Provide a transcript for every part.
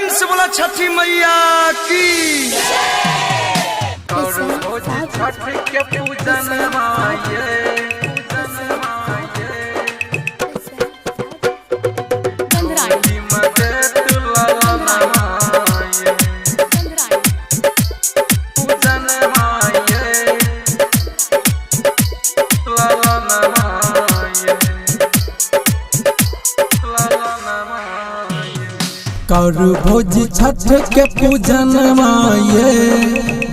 प्रेम से बोला छठी मैया की। छठ के पूजन करू भोज छठ के पूजन माये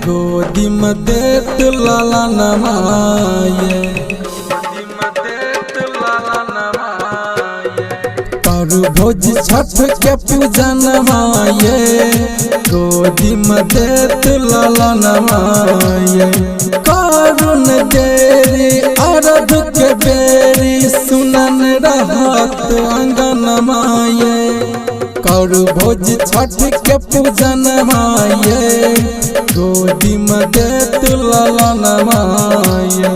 गोदी में देत लाला नमाये। करू भोज छठ के पूजन माये गोदी में देत लाला नमाये। करुण देरी अरध के बेरी सुनन रहत अंगन माये। करू भोज छठ के पूजन माये गोदी में देत लाला नमाये।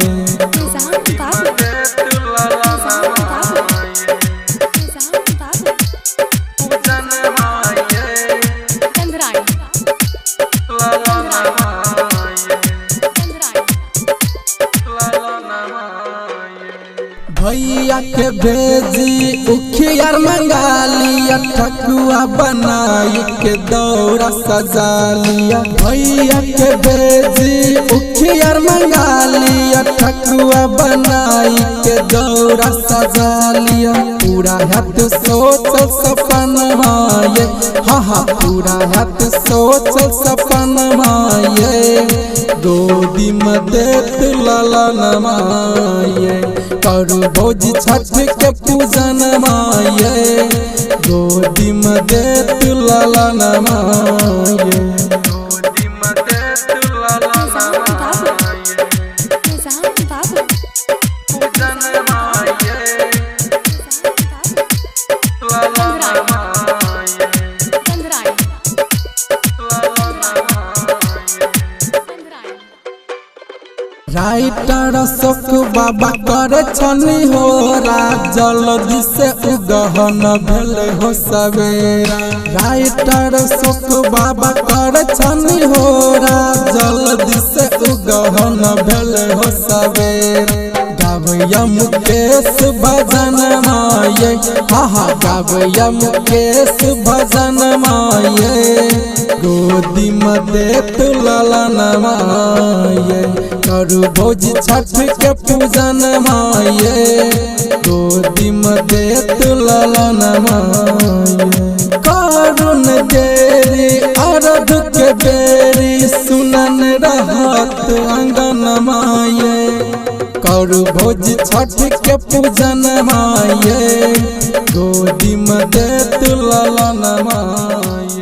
भैया के भेजी उखियार मंगा लिया ठकुआ बनाई के दौरा सजा लिया। भैया के भेजी उखियार मंगा लिया ठकुआ बनाई के दौरा सजा लिया। पूरा हाथ सोच सपन माये हाँ पूरा हाथ सोच सपन माये गोदी में देत लाला नमाये। करू भोज छठ के पूजन माये गोदी में देत लाला नमाये। राइटर अशोक बाबा करे छनी हो जल्दी से उगहन भेल हो सवेरा। राइटर अशोक बाबा करे छनी हो जल्दी से उगहन भेल हो सवेरा। गावैया मुकेश भजन माये हाँ गावैया मुकेश भजन माये गोदी में देत लाला नमाये। करू भोज छठ के पूजन माये गोदी में देत लाला नमाये। करुण देरी अरध के बेरी सुनन रहत अंगन माये। करू भोज छठ के पूजन माये गोदी में देत लाला नमाये।